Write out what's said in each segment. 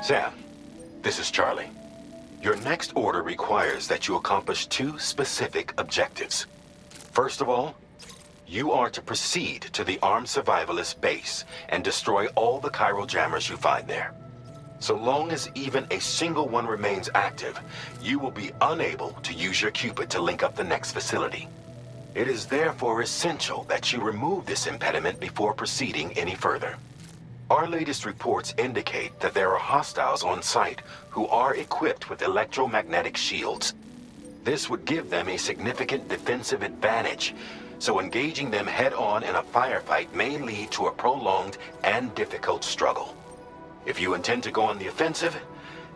Sam, this is Charlie. Your next order requires that you accomplish two specific objectives. First of all, you are to proceed to the armed survivalist base and destroy all the chiral jammers you find there. So long as even a single one remains active, you will be unable to use your Cupid to link up the next facility. It is therefore essential that you remove this impediment before proceeding any further. Our latest reports indicate that there are hostiles on site who are equipped with electromagnetic shields. This would give them a significant defensive advantage, so engaging them head-on in a firefight may lead to a prolonged and difficult struggle. If you intend to go on the offensive,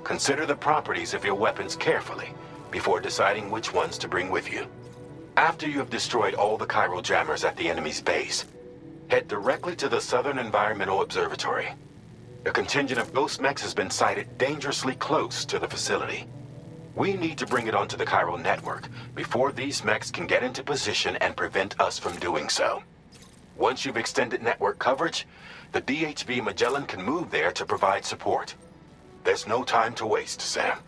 consider the properties of your weapons carefully before deciding which ones to bring with you. After you have destroyed all the chiral jammers at the enemy's base, head directly to the Southern Environmental Observatory. A contingent of ghost mechs has been sighted dangerously close to the facility. We need to bring it onto the chiral network before these mechs can get into position and prevent us from doing so. Once you've extended network coverage, the DHB Magellan can move there to provide support. There's no time to waste, Sam.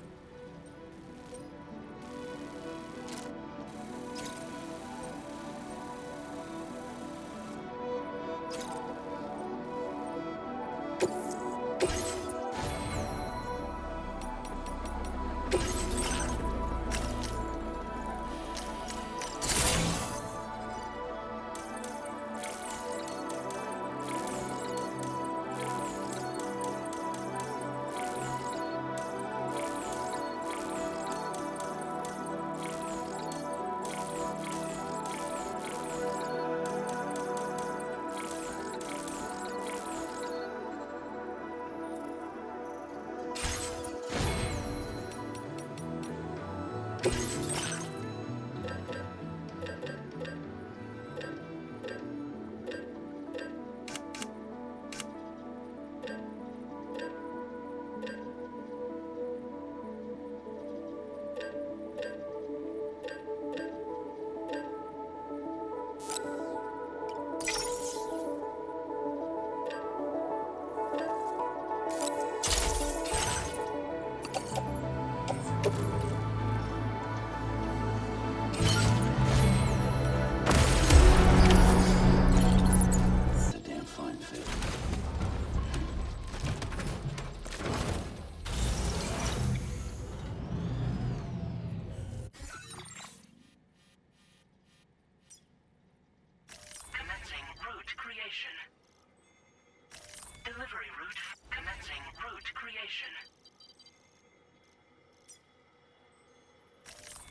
Delivery route commencing route creation.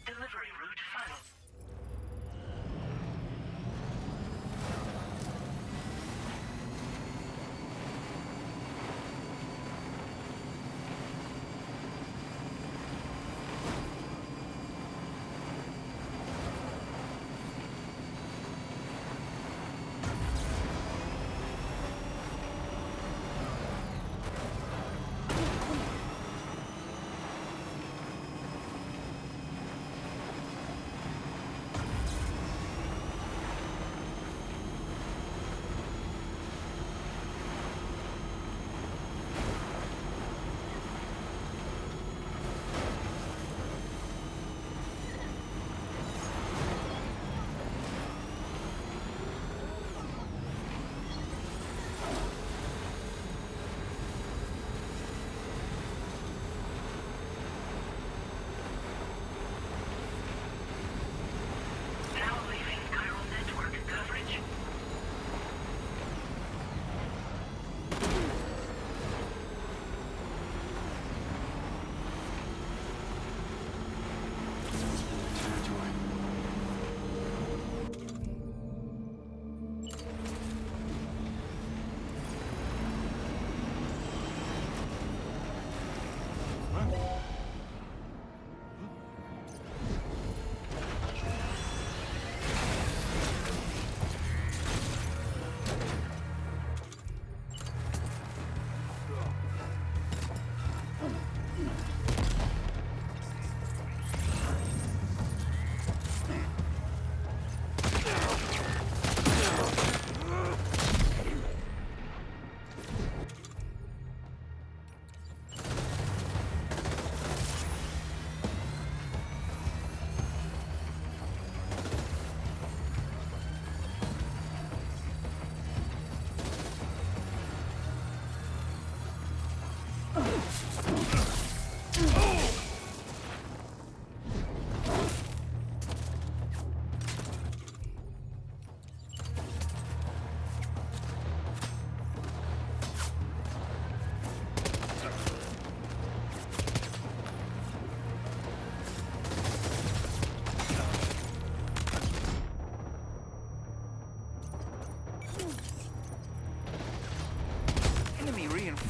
Delivery route final.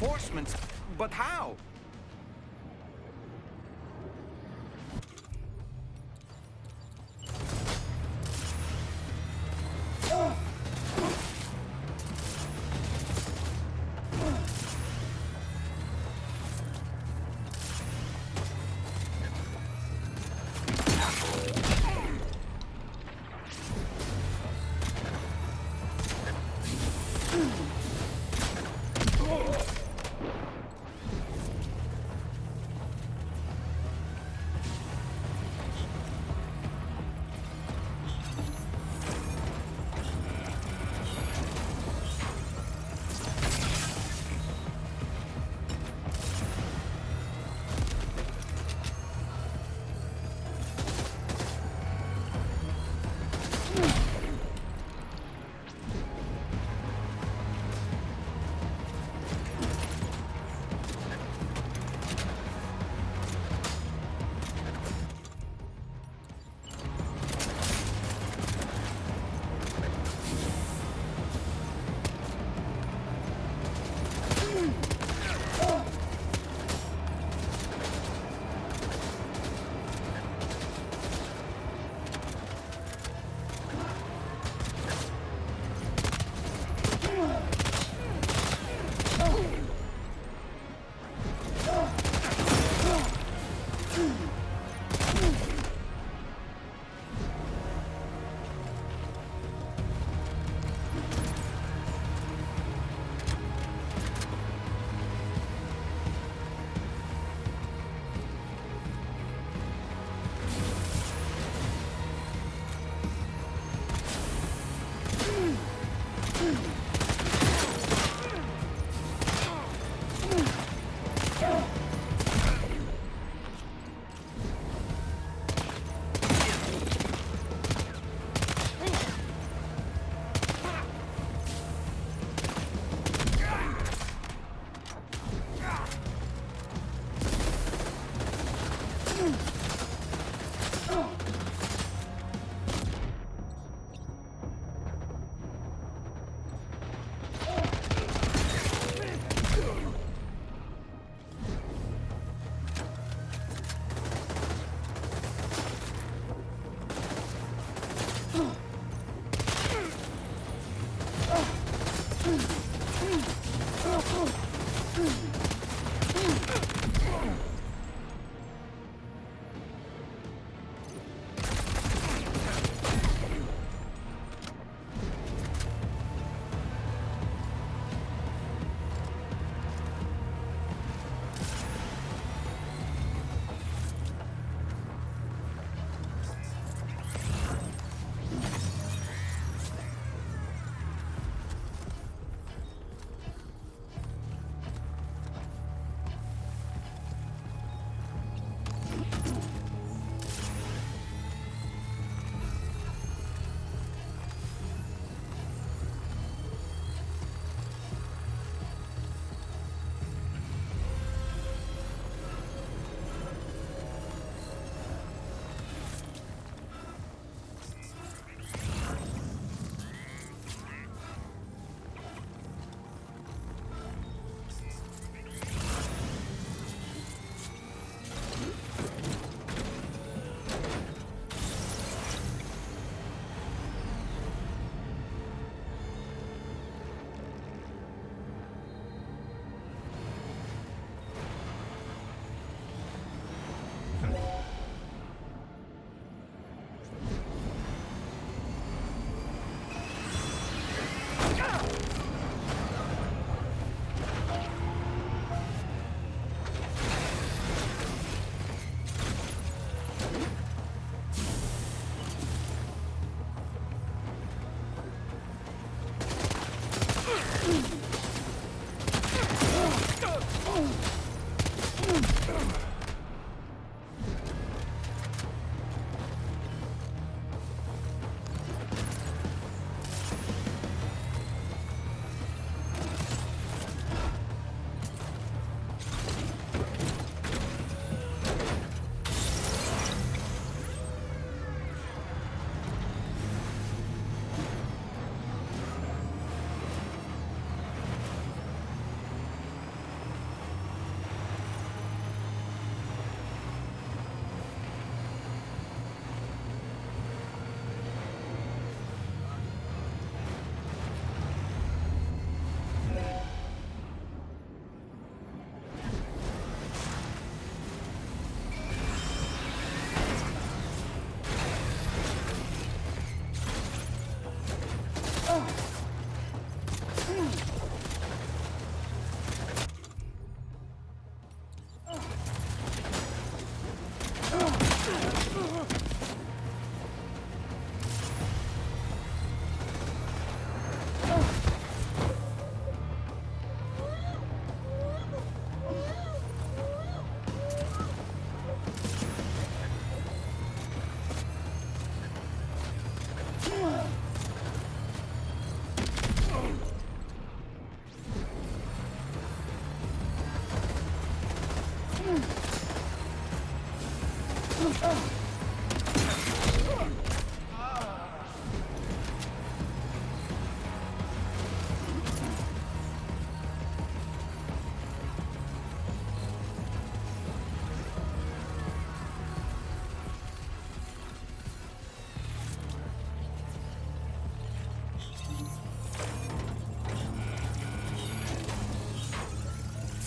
Reinforcements? But how?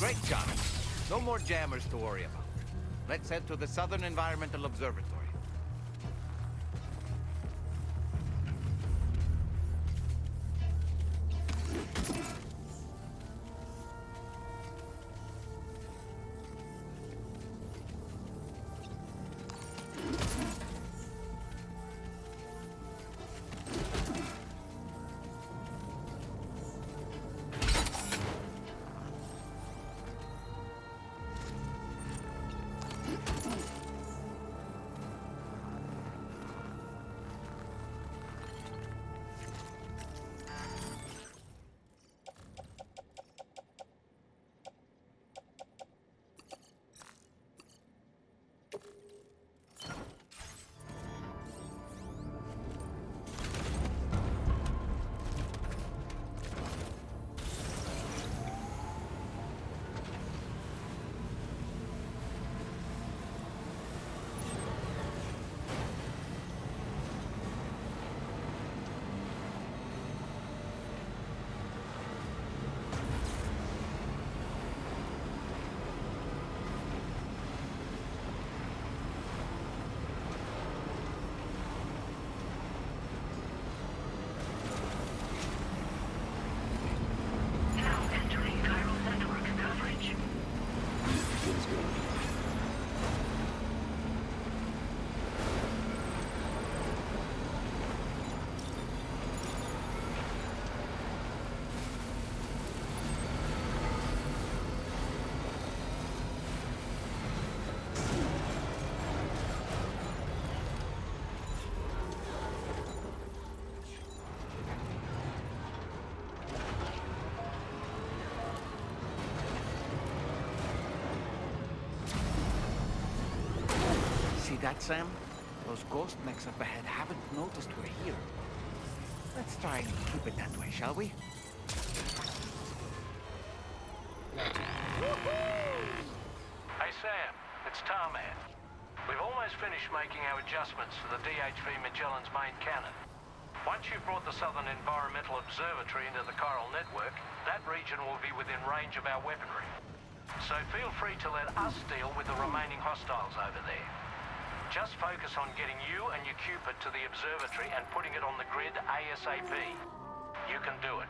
Great, Charlie. No more jammers to worry about. Let's head to the Southern Environmental Observatory. Now entering chiral network coverage. See that, Sam? Those ghost mechs up ahead haven't noticed we're here. Let's try and keep it that way, shall we? Hey Sam, it's Tarman. We've almost finished making our adjustments to the DHV Magellan's main cannon. Once you've brought the Southern Environmental Observatory into the chiral network, that region will be within range of our weaponry. So feel free to let us deal with the remaining hostiles over there. Just focus on getting you and your Cupid to the observatory and putting it on the grid ASAP. You can do it.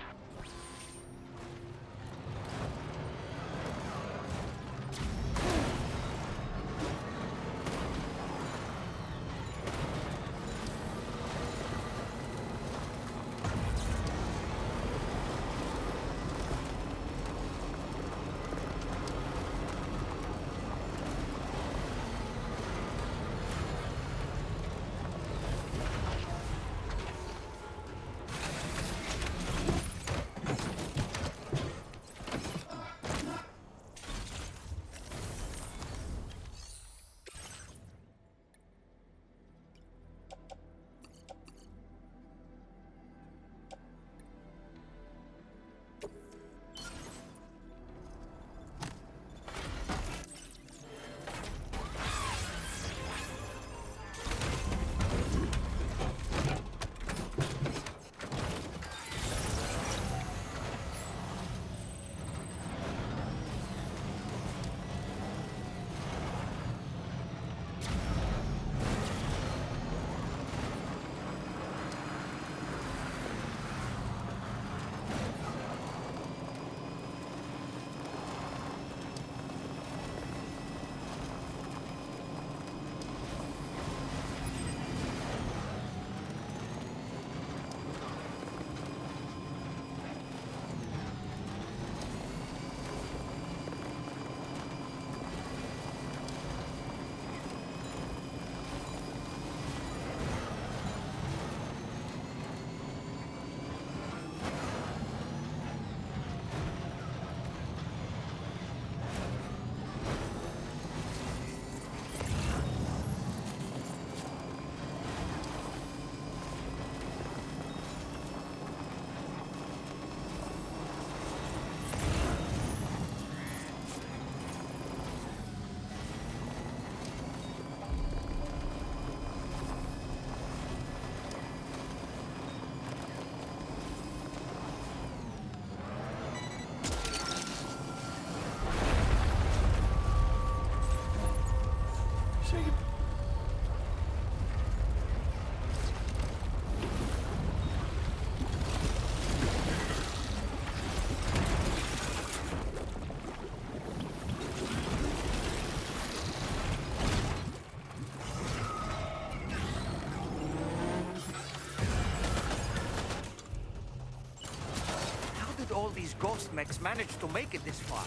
all these ghost mechs managed to make it this far?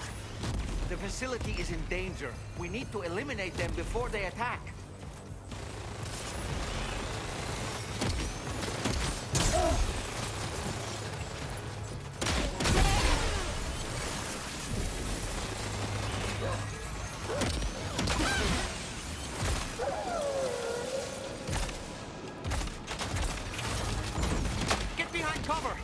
The facility is in danger. We need to eliminate them before they attack. Get behind cover!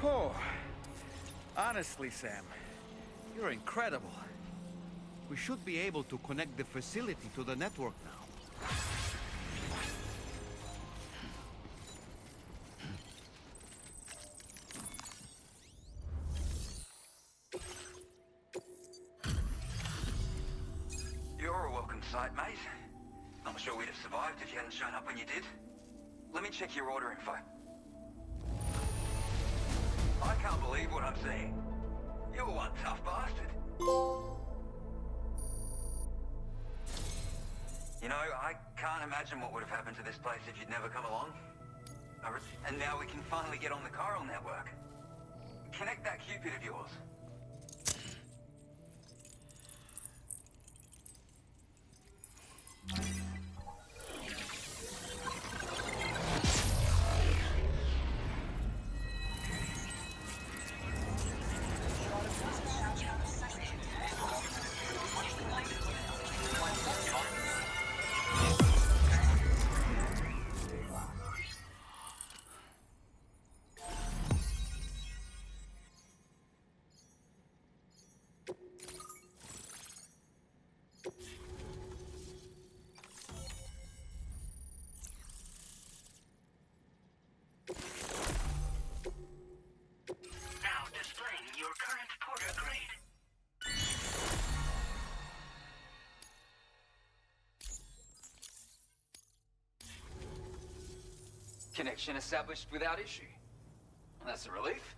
Oh, honestly, Sam, you're incredible. We should be able to connect the facility to the network now. You're a welcome sight, mate. I'm sure we'd have survived if you hadn't shown up when you did. Let me check your order info. I can't believe what I'm seeing. You're one tough bastard. You know, I can't imagine what would have happened to this place if you'd never come along. And now we can finally get on the chiral network. Connect that Cupid of yours. Now displaying your current porter grade. Connection established without issue. That's a relief.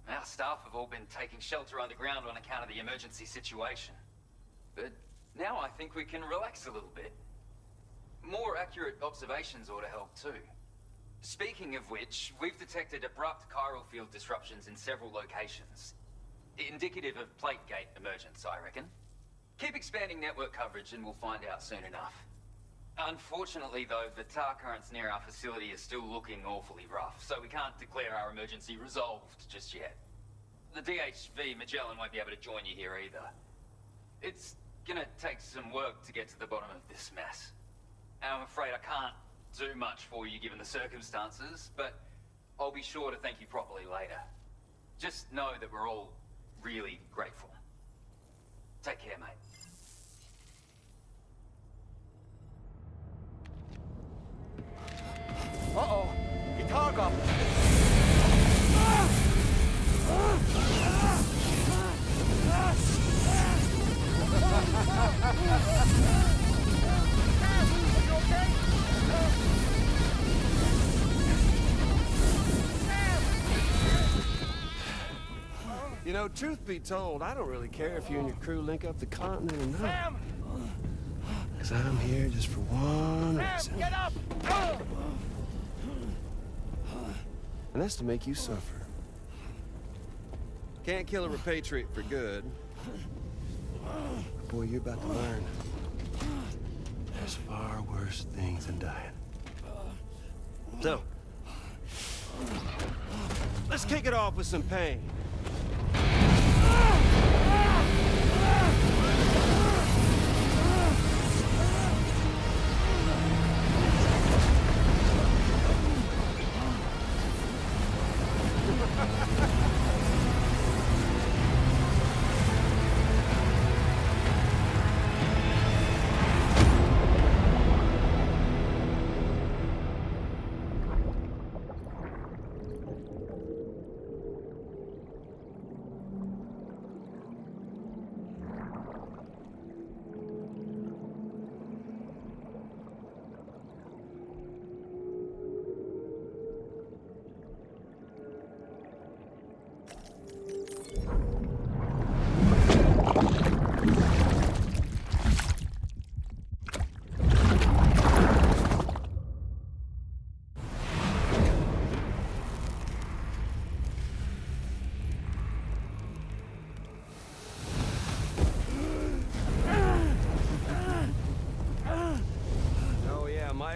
Our staff have all been taking shelter underground on account of the emergency situation. But now I think we can relax a little bit. More accurate observations ought to help too. Speaking of which, we've detected abrupt chiral field disruptions in several locations. Indicative of plate gate emergence, I reckon. Keep expanding network coverage and we'll find out soon enough. Unfortunately, though, the tar currents near our facility is still looking awfully rough, so we can't declare our emergency resolved just yet. The DHV Magellan won't be able to join you here either. It's gonna take some work to get to the bottom of this mess. I'm afraid I can't do much for you given the circumstances, but I'll be sure to thank you properly later. Just know that we're all really grateful. Take care, mate. Uh-oh! Guitar gum! You know, truth be told, I don't really care if you and your crew link up the continent or not. Because I'm here just for one reason. Get up! And that's to make you suffer. Can't kill a repatriate for good. boy, you're about to learn. There's far worse things than dying. So, let's kick it off with some pain.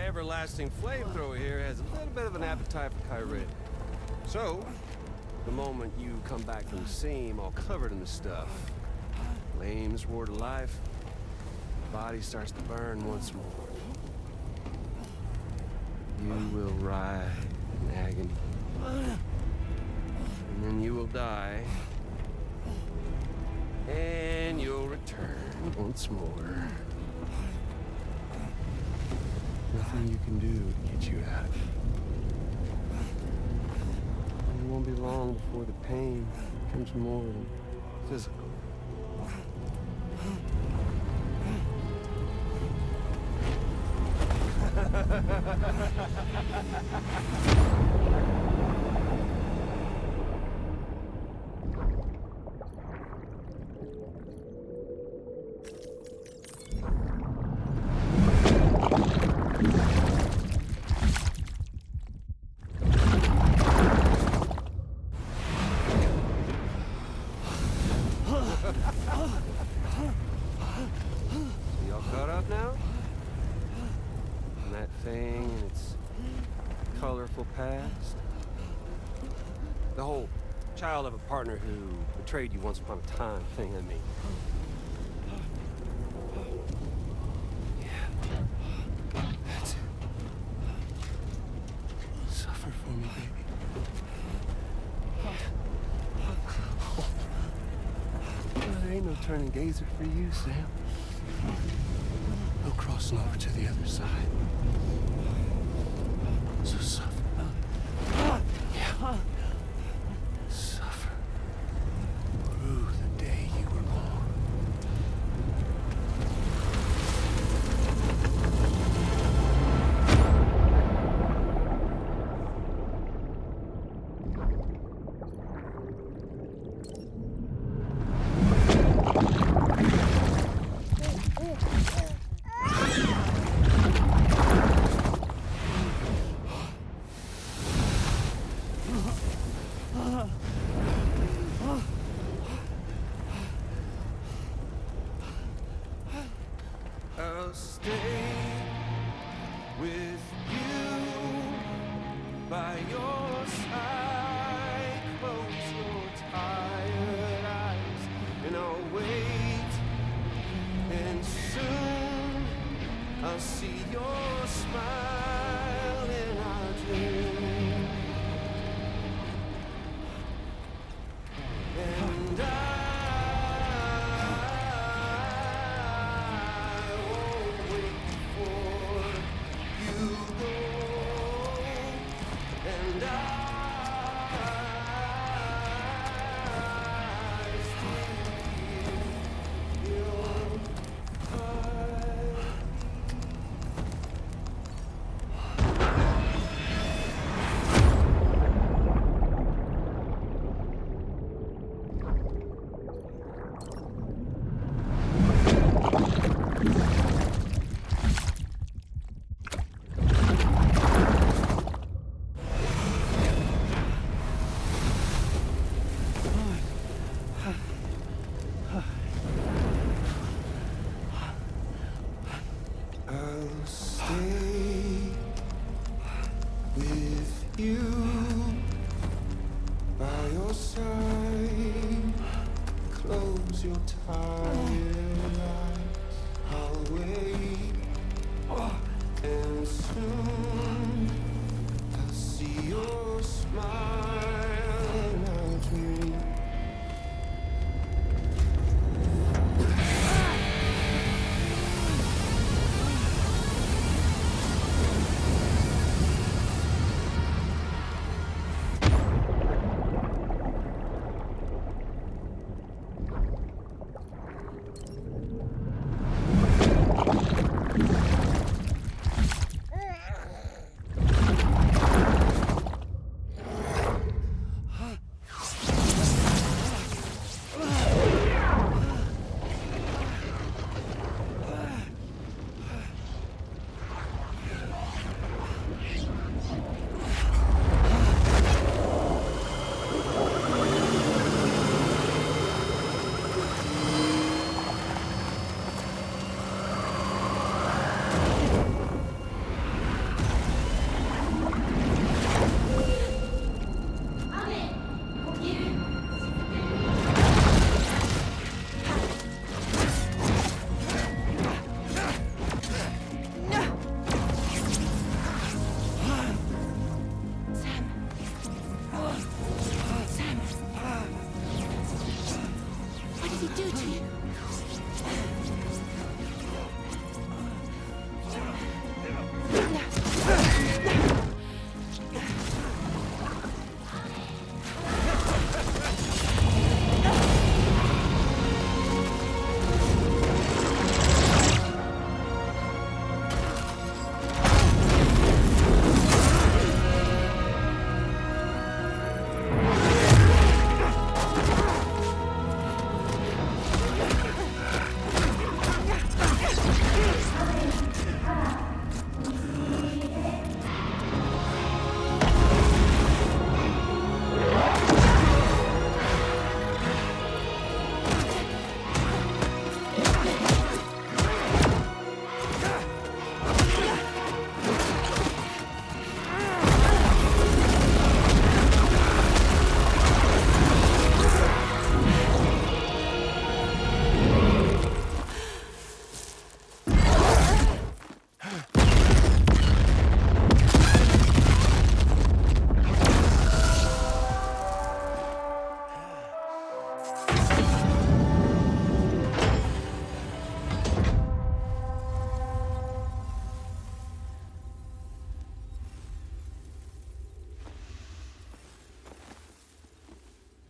Everlasting flamethrower here has a little bit of an appetite for Kyrie. So, the moment you come back from the scene all covered in the stuff, flames roar to life, the body starts to burn once more. You will writhe in agony. And then you will die. And you'll return once more. Nothing you can do to get you out of it. And it won't be long before the pain becomes more than physical. Past. The whole child of a partner who betrayed you once upon a time thing, I mean. Yeah. That's it. Suffer for me, baby. Well, there ain't no turning gazer for you, Sam. No crossing over to the other side. So suffer. Suffer through the day you were born. I'll stay with you by your side. Close your tired eyes and I'll wait. And soon I'll see your smile in our dream. And Close your tired eyes. I'll wait. And soon I'll see your smile and I'll dream.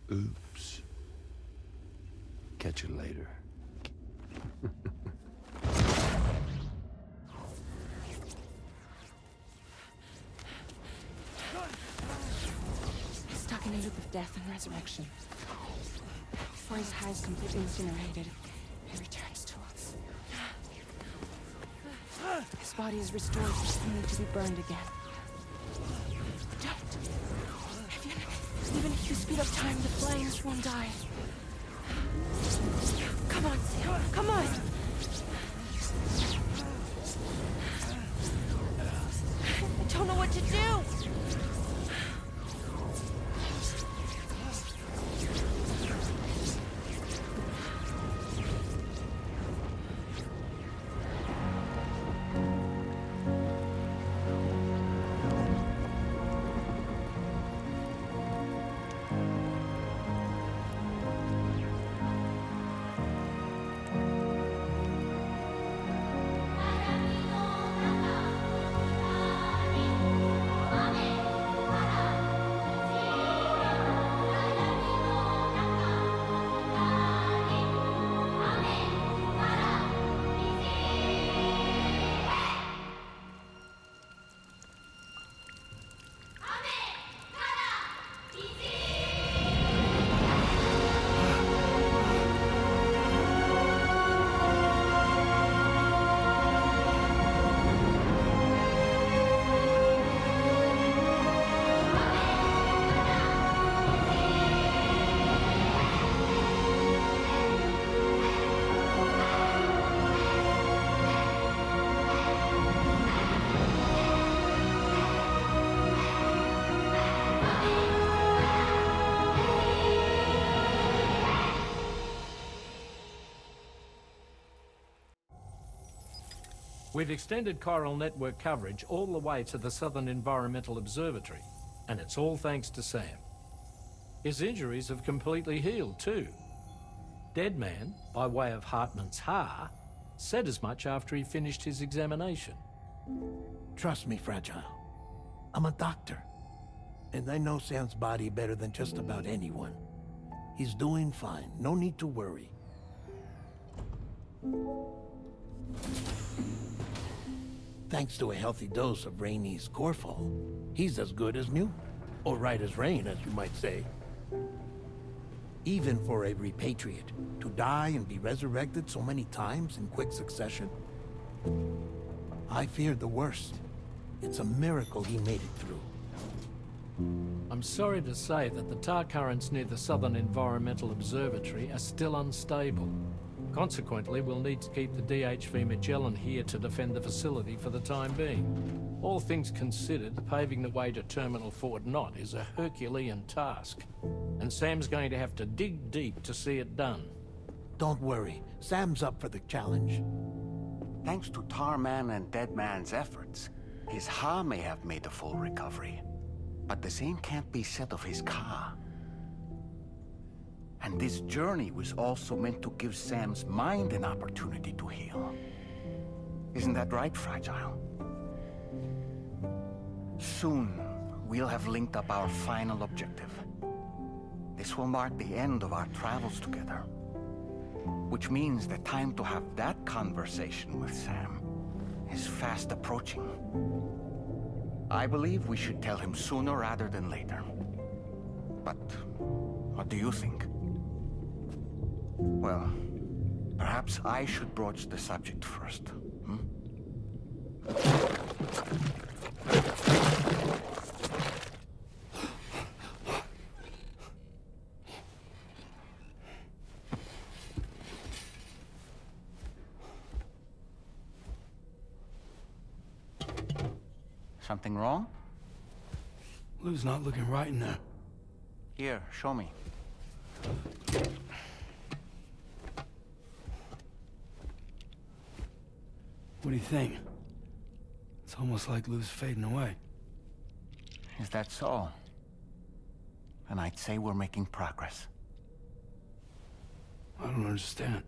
Oops. Catch you later. Stuck in a loop of death and resurrection. Before his high is completely incinerated, he returns to us. His body is restored, only to be burned again. Don't. Even if you speed up time, the flames won't die. Come on, Sam. Come on. I don't know what to do. We've extended chiral network coverage all the way to the Southern Environmental Observatory, and it's all thanks to Sam. His injuries have completely healed too. Deadman, by way of Hartman's Ha, said as much after he finished his examination. Trust me, Fragile. I'm a doctor. And I know Sam's body better than just about anyone. He's doing fine. No need to worry. Thanks to a healthy dose of Rainey's Corfall, he's as good as new. Or right as rain, as you might say. Even for a Repatriate, to die and be resurrected so many times in quick succession. I feared the worst. It's a miracle he made it through. I'm sorry to say that the tar currents near the Southern Environmental Observatory are still unstable. Consequently, we'll need to keep the DHV Magellan here to defend the facility for the time being. All things considered, paving the way to Terminal Fort Knott is a Herculean task, and Sam's going to have to dig deep to see it done. Don't worry, Sam's up for the challenge. Thanks to Tarman and Deadman's efforts, his Ha may have made a full recovery. But the same can't be said of his Ka. And this journey was also meant to give Sam's mind an opportunity to heal. Isn't that right, Fragile? Soon, we'll have linked up our final objective. This will mark the end of our travels together. Which means the time to have that conversation with Sam is fast approaching. I believe we should tell him sooner rather than later. But what do you think? Well, perhaps I should broach the subject first, hmm? Something wrong? Lou's not looking right in there. Here, show me. What do you think? It's almost like Lou's fading away. Is that so? And I'd say we're making progress. I don't understand.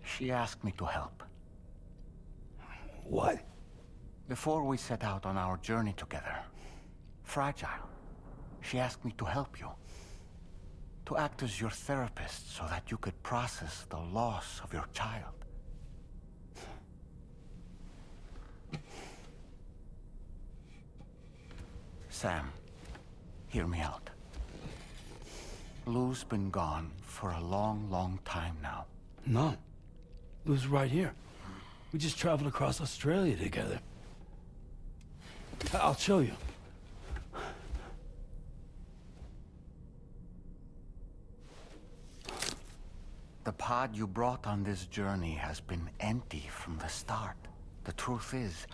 She asked me to help. What? Before we set out on our journey together, Fragile, she asked me to help you. To act as your therapist so that you could process the loss of your child. Sam, hear me out. Lou's been gone for a long, long time now. No. Lou's right here. We just traveled across Australia together. I'll show you. The pod you brought on this journey has been empty from the start. The truth is,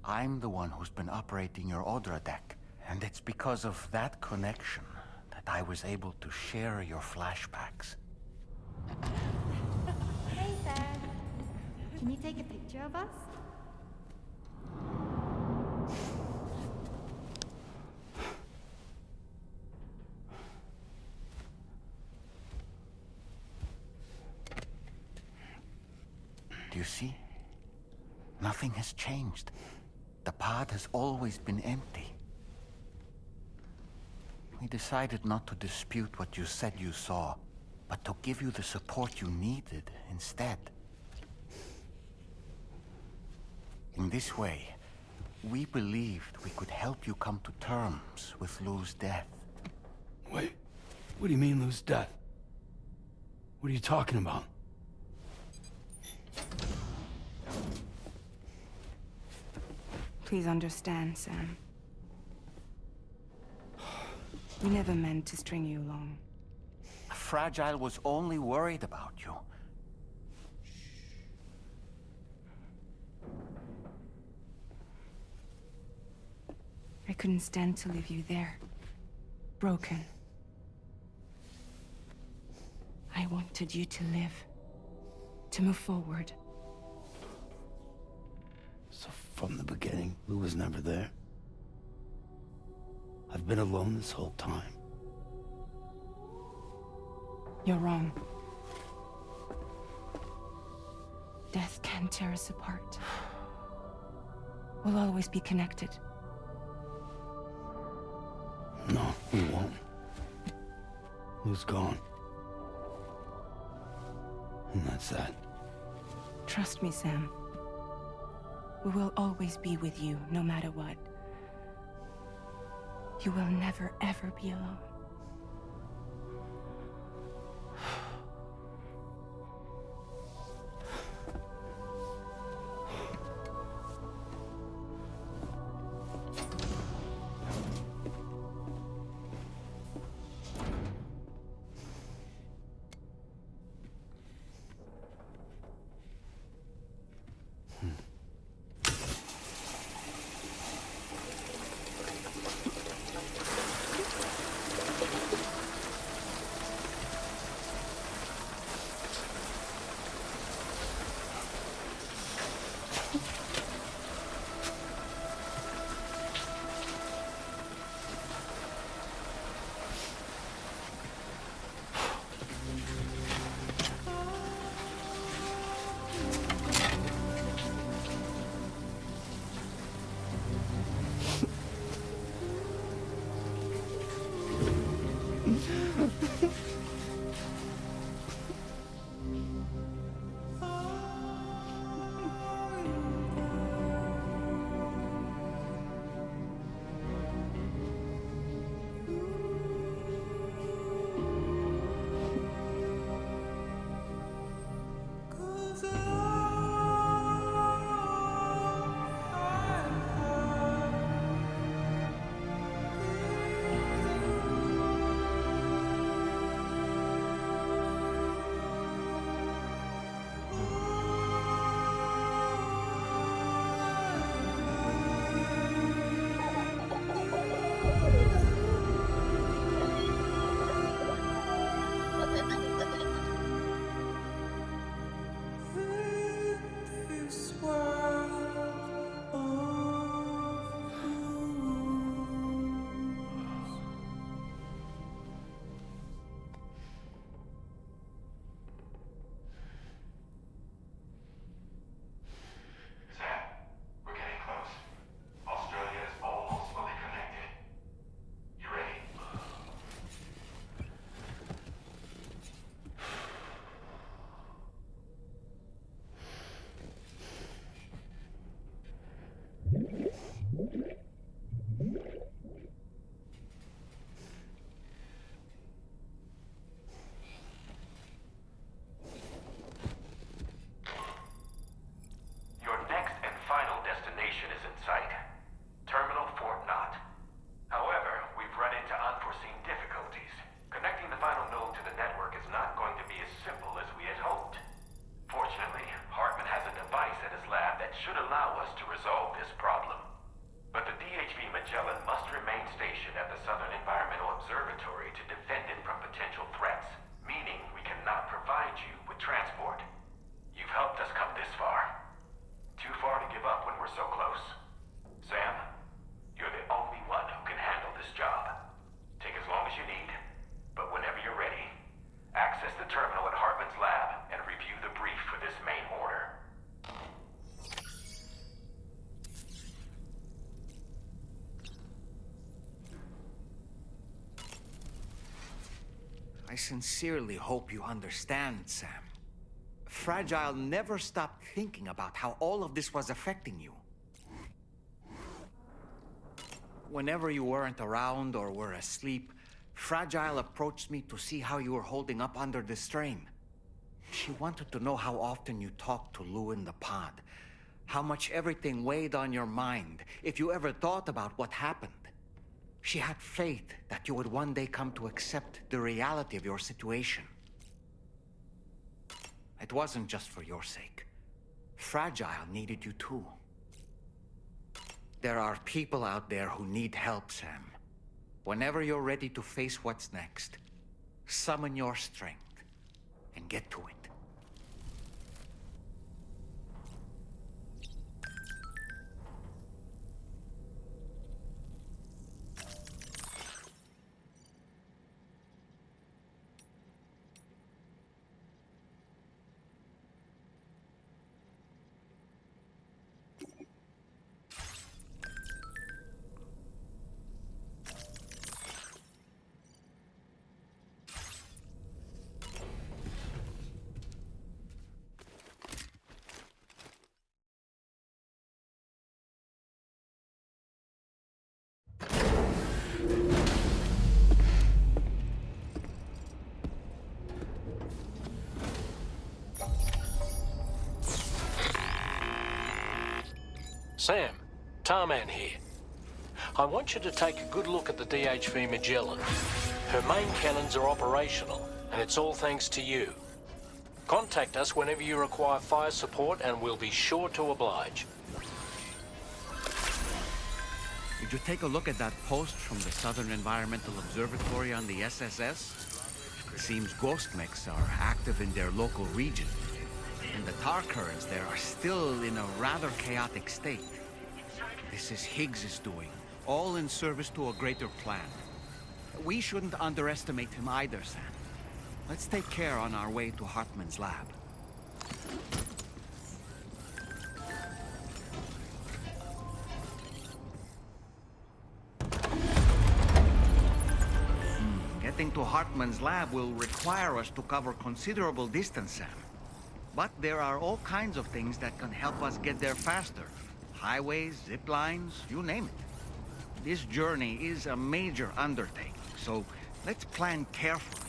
I'm the one who's been operating your Odra deck. And it's because of that connection that I was able to share your flashbacks. Hey, Sam. Can you take a picture of us? Do you see? Nothing has changed. The pod has always been empty. We decided not to dispute what you said you saw, but to give you the support you needed instead. In this way, we believed we could help you come to terms with Lou's death. Wait, what do you mean Lou's death? What are you talking about? Please understand, Sam. We never meant to string you along. Fragile was only worried about you. I couldn't stand to leave you there, broken. I wanted you to live, to move forward. From the beginning, Lou was never there. I've been alone this whole time. You're wrong. Death can tear us apart. We'll always be connected. No, we won't. Lou's gone. And that's that. Trust me, Sam. We will always be with you, no matter what. You will never, ever be alone. I sincerely hope you understand, Sam. Fragile never stopped thinking about how all of this was affecting you. Whenever you weren't around or were asleep, Fragile approached me to see how you were holding up under the strain. She wanted to know how often you talked to Lou in the pod, how much everything weighed on your mind, if you ever thought about what happened. She had faith that you would one day come to accept the reality of your situation. It wasn't just for your sake. Fragile needed you too. There are people out there who need help, Sam. Whenever you're ready to face what's next, summon your strength and get to it. Sam, Tarman here. I want you to take a good look at the DHV Magellan. Her main cannons are operational, and it's all thanks to you. Contact us whenever you require fire support, and we'll be sure to oblige. Did you take a look at that post from the Southern Environmental Observatory on the SSS? It seems ghost mechs are active in their local region, and the tar currents there are still in a rather chaotic state. This is Higgs's doing, all in service to a greater plan. We shouldn't underestimate him either, Sam. Let's take care on our way to Hartman's lab. Getting to Hartman's lab will require us to cover considerable distance, Sam. But there are all kinds of things that can help us get there faster. Highways, zip lines, you name it. This journey is a major undertaking, so let's plan carefully.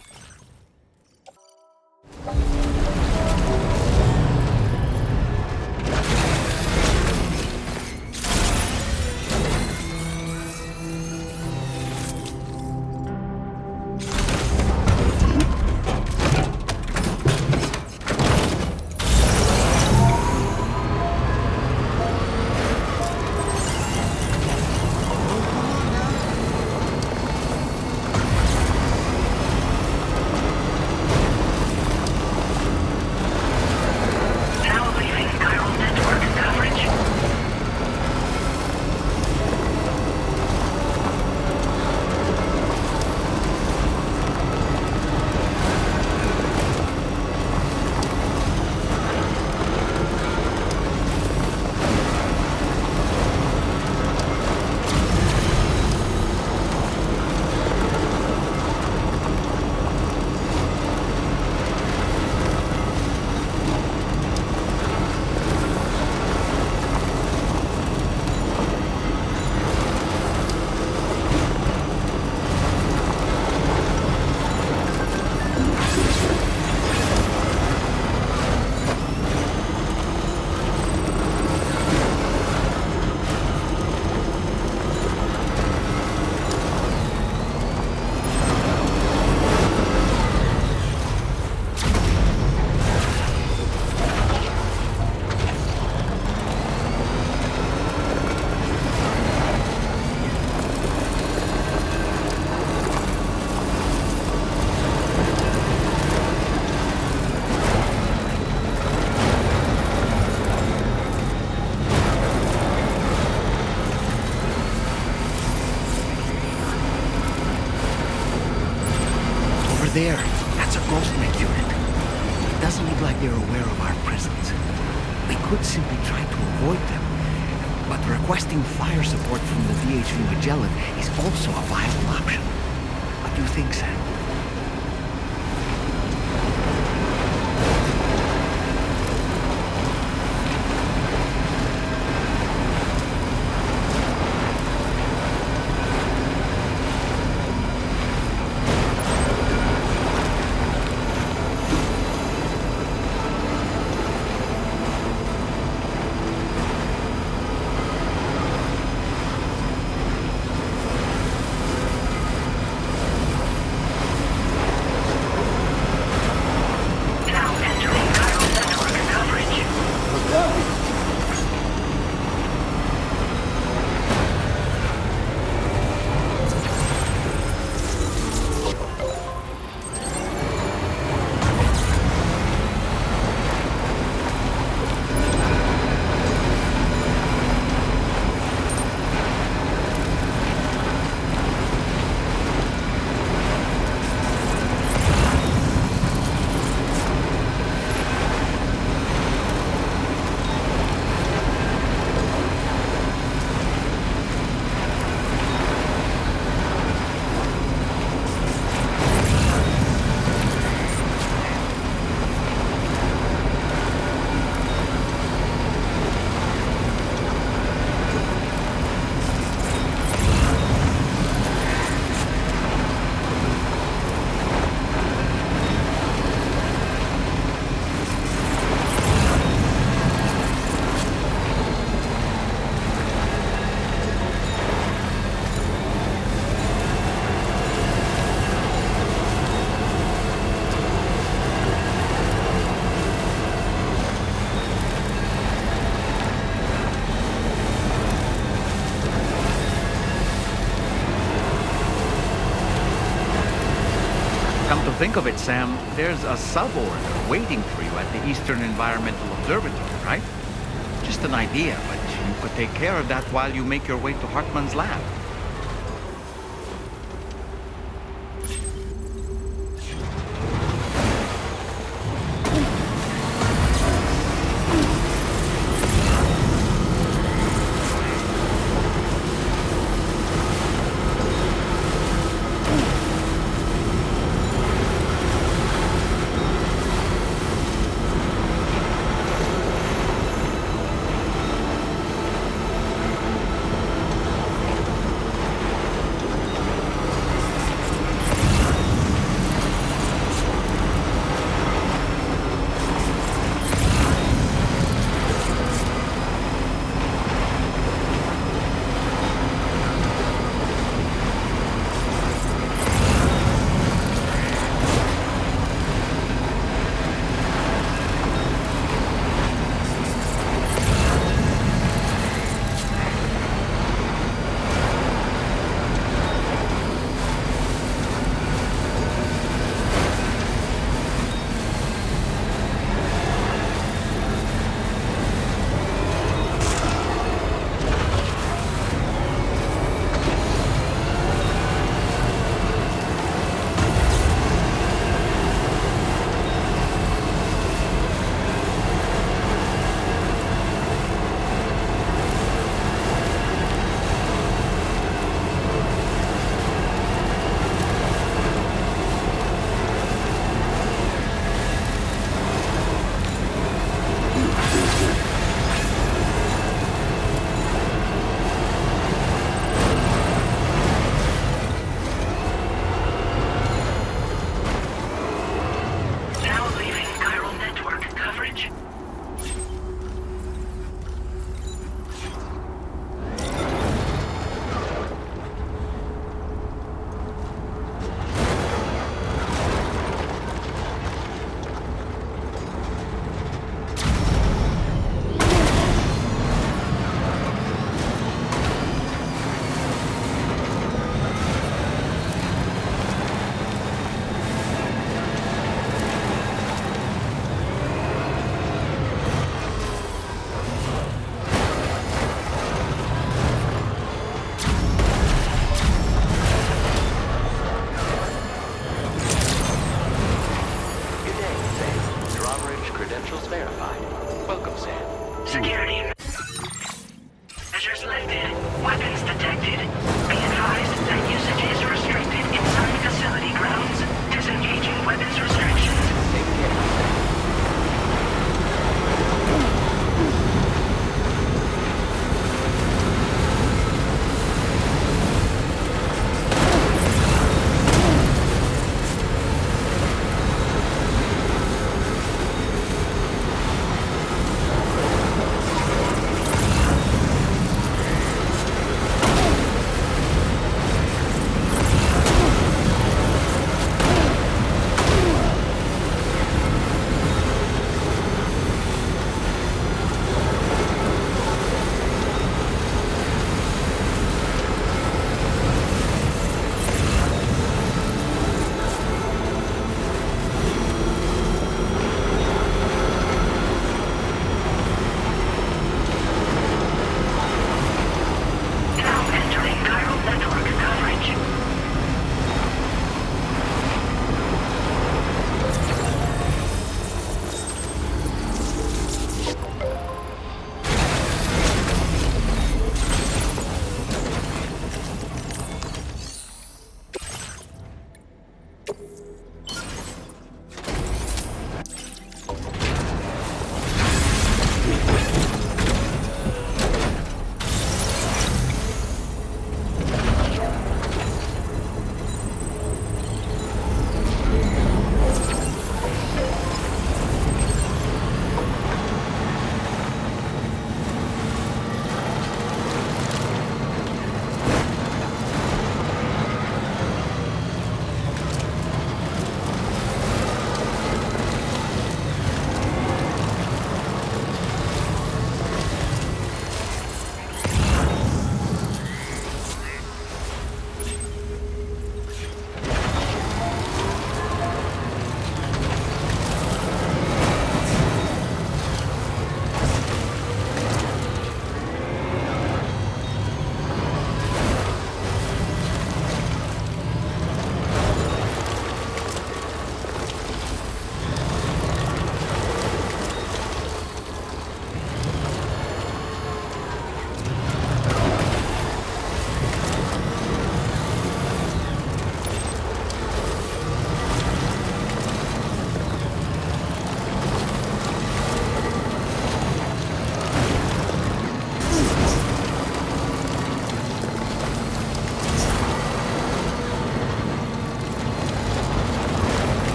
There, that's a ghost mech unit. It doesn't look like they're aware of our presence. We could simply try to avoid them, but requesting fire support from the DHV Magellan is also a viable option. What do you think, Sam? think of it, Sam, there's a sub-order waiting for you at the Eastern Environmental Observatory, right? Just an idea, but you could take care of that while you make your way to Hartman's lab.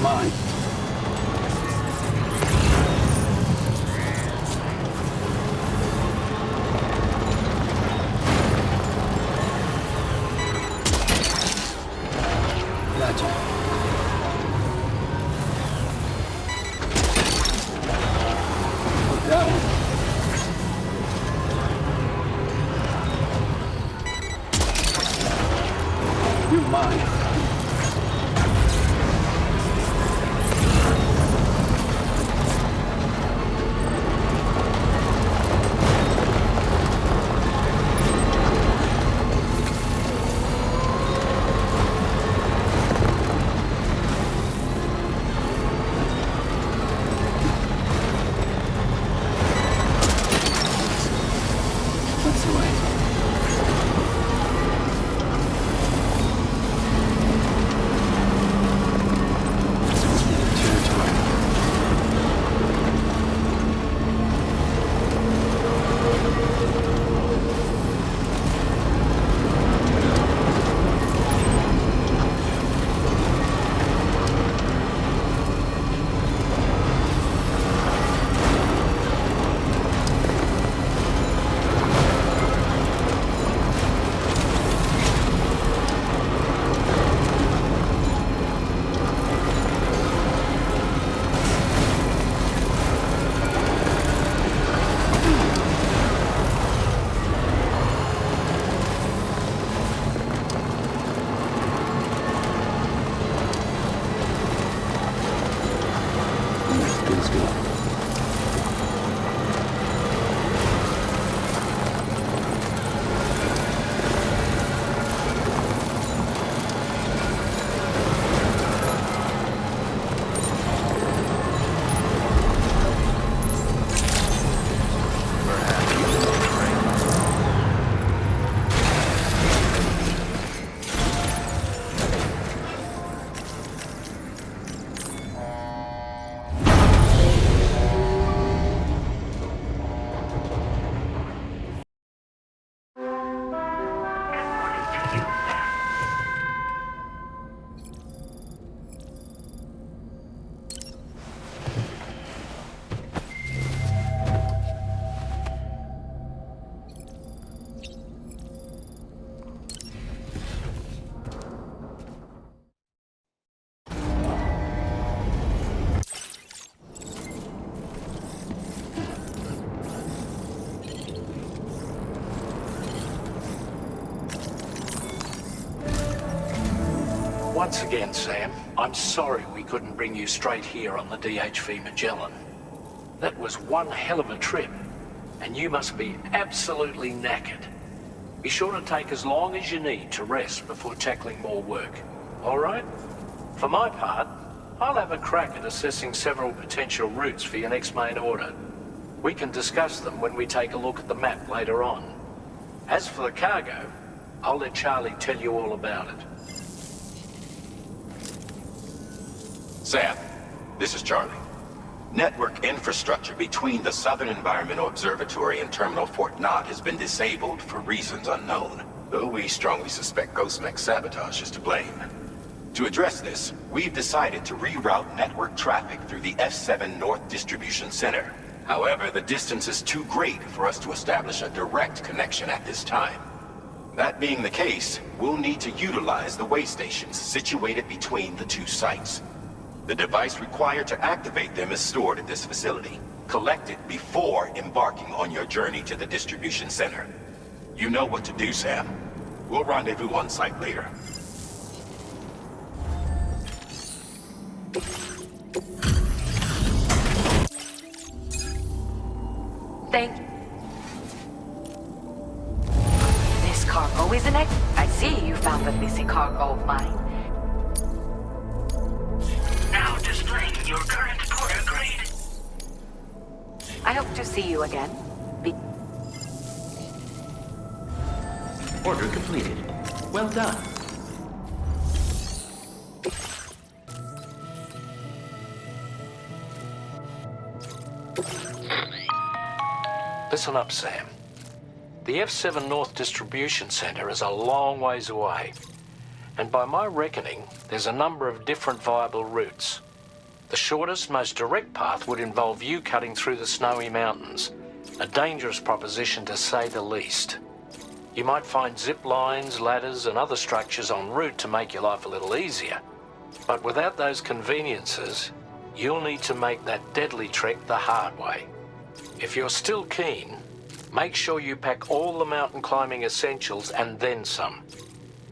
mine. Gotcha. Put that one. You're mine. That's the way. Let's go. Once again, Sam, I'm sorry we couldn't bring you straight here on the DHV Magellan. That was one hell of a trip, and you must be absolutely knackered. Be sure to take as long as you need to rest before tackling more work, all right? For my part, I'll have a crack at assessing several potential routes for your next main order. We can discuss them when we take a look at the map later on. As for the cargo, I'll let Charlie tell you all about it. Sam, this is Charlie. Network infrastructure between the Southern Environmental Observatory and Terminal Fort Knott has been disabled for reasons unknown, though we strongly suspect Ghostmech's sabotage is to blame. To address this, we've decided to reroute network traffic through the F7 North Distribution Center. However, the distance is too great for us to establish a direct connection at this time. That being the case, we'll need to utilize the way stations situated between the two sites. The device required to activate them is stored at this facility. Collect it before embarking on your journey to the distribution center. You know what to do, Sam. We'll rendezvous on site later. Thank you. This cargo, isn't it? I see you found the missing cargo of mine. Now displaying your current porter grade. I hope to see you again. Order completed. Well done. Listen up, Sam. The F7 North Distribution Center is a long ways away. And by my reckoning, there's a number of different viable routes. The shortest, most direct path would involve you cutting through the snowy mountains. A dangerous proposition to say the least. You might find zip lines, ladders and other structures en route to make your life a little easier. But without those conveniences, you'll need to make that deadly trek the hard way. If you're still keen, make sure you pack all the mountain climbing essentials and then some.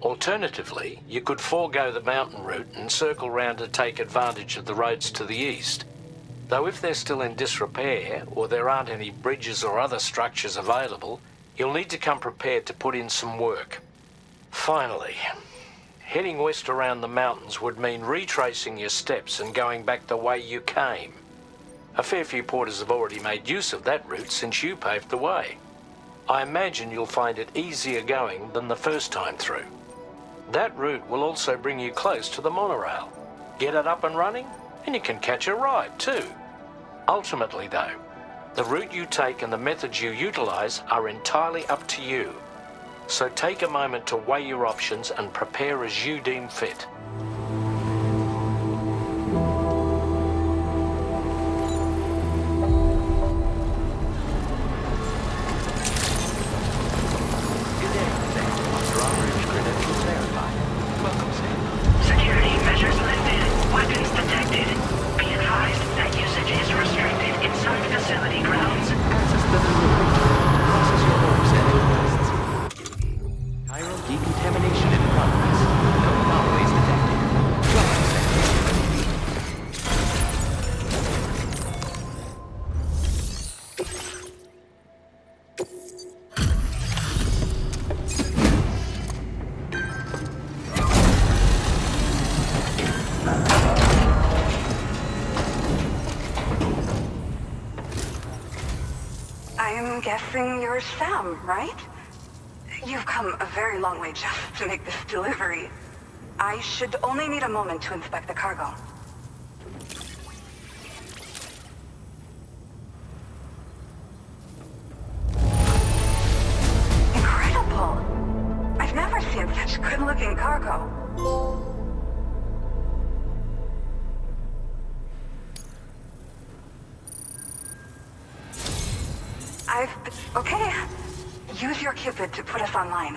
Alternatively, you could forego the mountain route and circle round to take advantage of the roads to the east. Though if they're still in disrepair, or there aren't any bridges or other structures available, you'll need to come prepared to put in some work. Finally, heading west around the mountains would mean retracing your steps and going back the way you came. A fair few porters have already made use of that route since you paved the way. I imagine you'll find it easier going than the first time through. That route will also bring you close to the monorail. Get it up and running, and you can catch a ride too. Ultimately though, the route you take and the methods you utilize are entirely up to you. So take a moment to weigh your options and prepare as you deem fit. Security measures lifted. Weapons detected. Be advised that usage is restricted inside facility grounds. Process your orders and requests. Chiral decontamination in progress. No anomalies detected. I'm guessing you're Sam, right? You've come a very long way just to make this delivery. I should only need a moment to inspect the cargo. Incredible! I've never seen such good-looking cargo. Okay. Use your Cupid to put us online.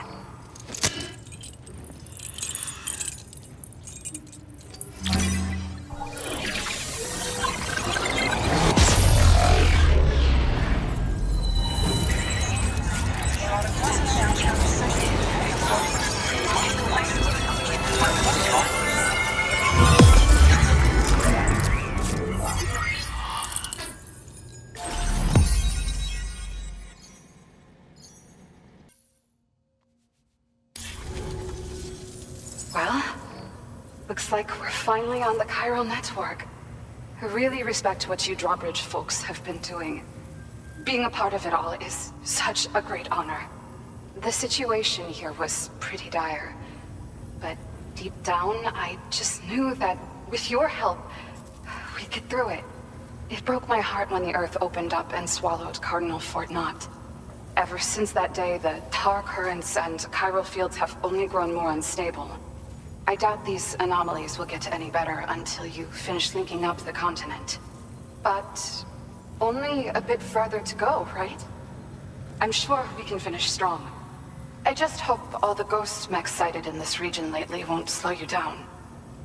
Well, looks like we're finally on the chiral network. I really respect what you drawbridge folks have been doing. Being a part of it all is such a great honor. The situation here was pretty dire, but deep down, I just knew that with your help, we'd get through it. It broke my heart when the Earth opened up and swallowed Cardinal Fort Knott. Ever since that day, the tar currents and chiral fields have only grown more unstable. I doubt these anomalies will get any better until you finish linking up the continent. But only a bit further to go, right? I'm sure we can finish strong. I just hope all the ghost mechs sighted in this region lately won't slow you down.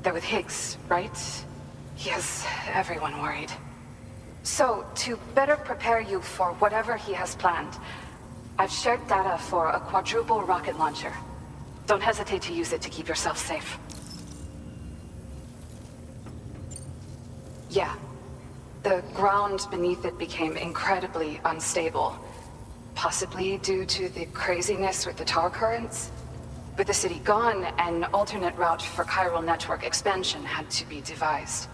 They're with Higgs, right? He has everyone worried. So, to better prepare you for whatever he has planned, I've shared data for a quadruple rocket launcher. Don't hesitate to use it to keep yourself safe. Yeah. The ground beneath it became incredibly unstable. Possibly due to the craziness with the tar currents. With the city gone, an alternate route for chiral network expansion had to be devised.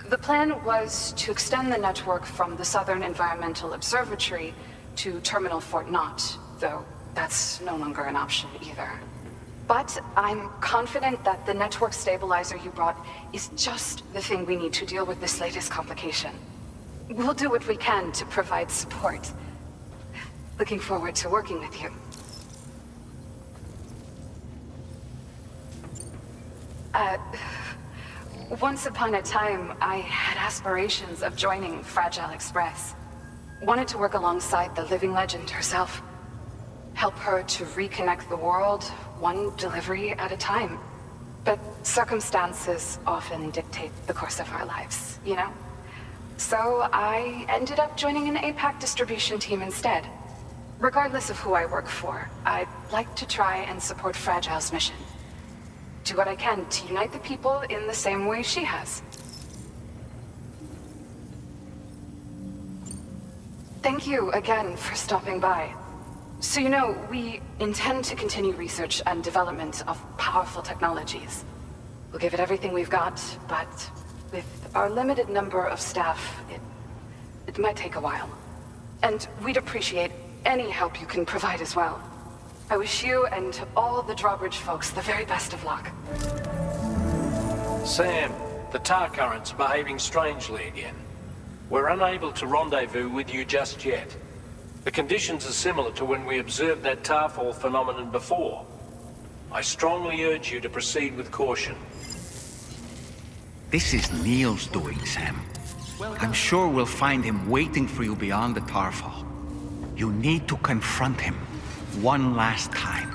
The plan was to extend the network from the Southern Environmental Observatory to Terminal Fort Knott, though that's no longer an option either. But I'm confident that the network stabilizer you brought is just the thing we need to deal with this latest complication. We'll do what we can to provide support. Looking forward to working with you. Once upon a time, I had aspirations of joining Fragile Express. Wanted to work alongside the living legend herself. Help her to reconnect the world, one delivery at a time. But circumstances often dictate the course of our lives, you know? So I ended up joining an APAC distribution team instead. Regardless of who I work for, I'd like to try and support Fragile's mission. Do what I can to unite the people in the same way she has. Thank you again for stopping by. So you know, we intend to continue research and development of powerful technologies. We'll give it everything we've got, but with our limited number of staff, it might take a while. And we'd appreciate any help you can provide as well. I wish you and all the Drawbridge folks the very best of luck. Sam, the tar current's behaving strangely again. We're unable to rendezvous with you just yet. The conditions are similar to when we observed that tarfall phenomenon before. I strongly urge you to proceed with caution. This is Neil's doing, Sam. I'm sure we'll find him waiting for you beyond the tarfall. You need to confront him one last time.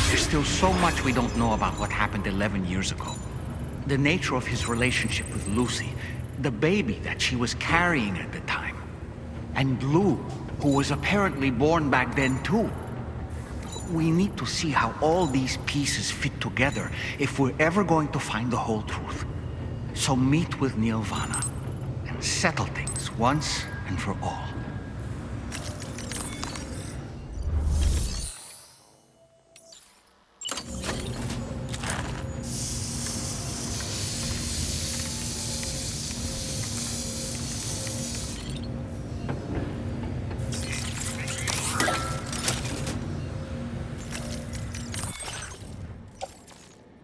There's still so much we don't know about what happened 11 years ago. The nature of his relationship with Lucy, the baby that she was carrying at the time, and Lou, who was apparently born back then too. We need to see how all these pieces fit together if we're ever going to find the whole truth. So meet with Neil Vana and settle things once and for all.